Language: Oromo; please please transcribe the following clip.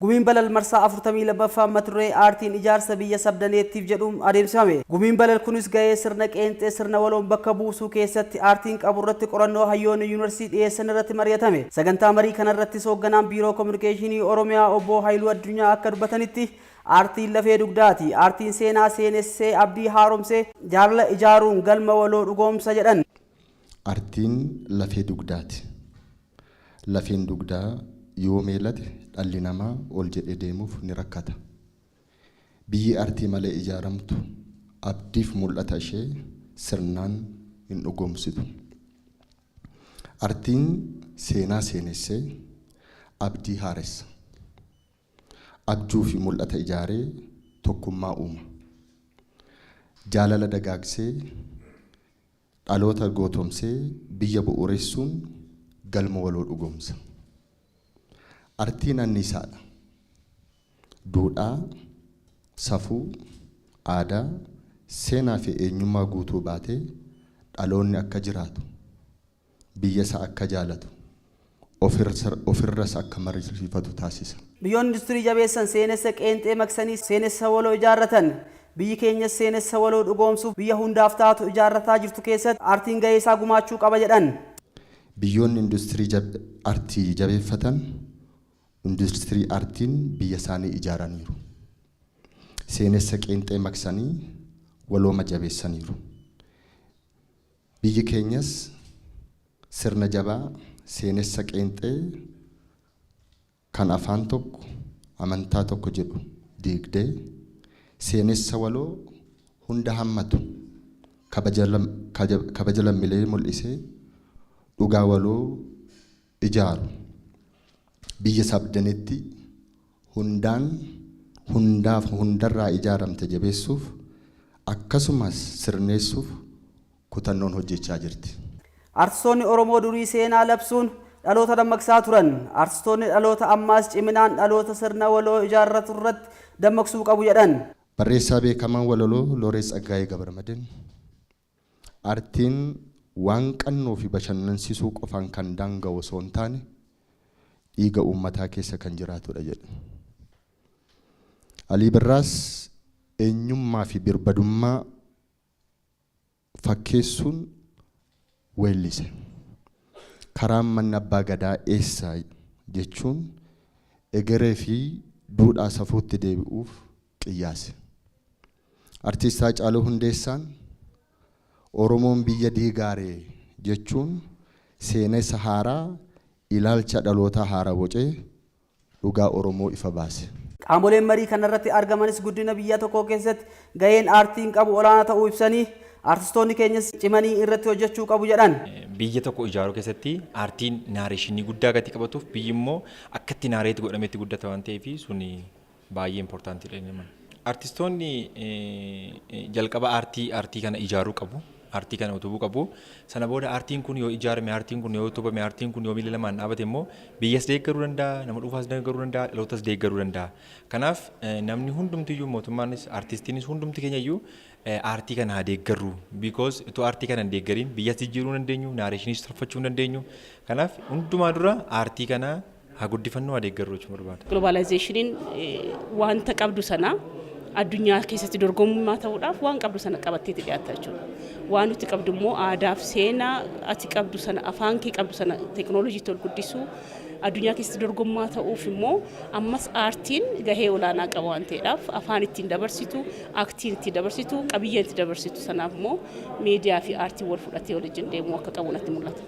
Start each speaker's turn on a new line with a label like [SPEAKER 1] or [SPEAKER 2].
[SPEAKER 1] Gumiin balal marsaa 42ffaa maturee aartiin ijaarsa biyya sabdaneettiif jedhuun adeemsifame. Gumiin balal kunis gahee sirna qeenxee sirna waloon bakka buusuu keessatti aartiin qabu irratti qorannoo hayyoonni yuunivarsiitii dhiyeessan irratti mari'atame. Sagantaa marii kanarratti hoogganaan biiroo kominikeeshinii Oromiyaa obbo Haayiluu Addunyaa akka dubbatanitti aartiin lafee dugdaati. Aartiin seenaa seenessee abdii haaromsee jaalala ijaaruun galma waloo dhugoomsa jedhan.
[SPEAKER 2] Aartiin lafee dugdaati. Lafeen dugdaa yoo meelate dhalli namaa ol jedhee deemuuf ni rakkata. Biyyi aartii malee ijaaramtu abdiif mul'ata ishee sirnaan hin dhugoomsitu. Aartiin seenaa seenessee abdii haaressa. Abjuu fi mul'ata ijaaree tokkummaa uuma. Jaalala dagaagsee dhaloota gootomsee biyya bu'uureessuun galma waloo dhugoomsa. Aartiin anniisaadha. Duudhaa, safuu, aadaa, seenaa fi eenyummaa guutuu baatee dhaloonni akka jiraatu, biyya isaa akka jaalatu, ofirras akka mariifatu taasisa.
[SPEAKER 1] Biyyoonni industirii jabeessan seenessa qeenxee maksanii seenessa waloo ijaarratan biyyi keenya seenessa waloo dhugoomsuuf biyya hundaaf taatu ijaarrataa jirtu keessatti aartiin gahee isaa gumaachuu qaba jedhan.
[SPEAKER 2] Biyyoonni industirii aartii jabeeffatan industirii aartiin biyya isaanii ijaaraniiru. Seenessa qeenxee maksanii walooma jabeessaniiru. Biyyi keenyas sirna jabaa seenessa qeenxee kan afaan tokko amantaa tokko jedhu diigdee seenessa waloo hunda hammatu kabaja lammiilee mul'isee dhugaa waloo ijaaru. Biyya sabdaneetti hundarraa ijaaramte jabeessuuf akkasumas sirneessuuf kutannoon hojjechaa jirti.
[SPEAKER 1] Artistoonni Oromoo durii seenaa labsuun dhaloota dammaqsaa turan. Artistoonni dhaloota ammaas ciminaan dhaloota sirna waloo ijaarratu irratti dammaqsuu qabu jedhan.
[SPEAKER 2] Barreessaa beekamaan walaloo Looreet Tsaggaayee Gabramadin aartiin waan qannoo fi bashannansiisuu qofaan kan daanga'u osoo hin taane dhiiga uummataa keessa kan jiraatudha jedha. Alii Birraas eenyummaa fi birbadummaa fakkeessuun weellise. Karaan manni abbaa gadaa eessaa jechuun egeree fi duudhaa safuutti deebi'uuf qiyyaase. Artiist Haacaaluu Hundeessaan Oromoon biyya diigaaree jechuun seenessa haaraa ilaalcha dhaloota haaraa bocee dhugaa Oromoo ifa baase.
[SPEAKER 1] Qaamoleen marii kanarratti argamanis guddina biyya tokkoo keessatti gaheen aartiin qabu olaanaa ta'uu ibsanii artistoonni keenyas cimanii irratti hojjechuu qabu jedhan.
[SPEAKER 3] Biyya tokko ijaaruu keessatti aartiin naareeshinii guddaa gati qabatuuf biyyi immoo akkatti naareetti godhametti guddata waan ta'eef suni baay'ee impoortaantiidha. Artistoonni jalqaba aartii kana ijaaruu qabu. Aartii kana utubuu qabu. Sana booda aartiin kun yoo ijaarame, aartiin kun yoo utubame, aartiin kun yoo miila lamaan dhaabate immoo biyyas deeggaruu danda'a, nama dhuunfaas deeggaruu danda'a, dhalootas deeggaruu danda'a. Kanaaf namni hundumtiyyuu mootummaanis artistiinis hundumti keenya iyyuu aartii kana haa deeggarru. Because itoo aartii kana hin deeggariin biyyas jijjiiruu hin dandeenyu, naareeshiniis tolfachuu hin dandeenyu. Kanaaf hundumaa dura aartii kana haa guddifannuu haa deeggarru jechuun barbaada.
[SPEAKER 4] Globalizationin wanta qabdu sana addunyaa keessatti dorgomummaa ta'uudhaaf waan qabdu sana qabattee dhiyaatta jechuudha. Waan nuti qabdu immoo aadaaf seenaa ati qabdu sana afaan kee qabdu sana teekinooloojii tol guddisuu addunyaa keessatti dorgomummaa ta'uuf immoo ammas aartiin gahee olaanaa qaba waan ta'eedhaaf afaan ittiin dabarsitu, aaktiin ittiin dabarsitu, qabiyyeen ittiin dabarsitu sanaaf immoo miidiyaa fi aartii wal fudhatee waliin deemuu akka qabu natti mul'ata.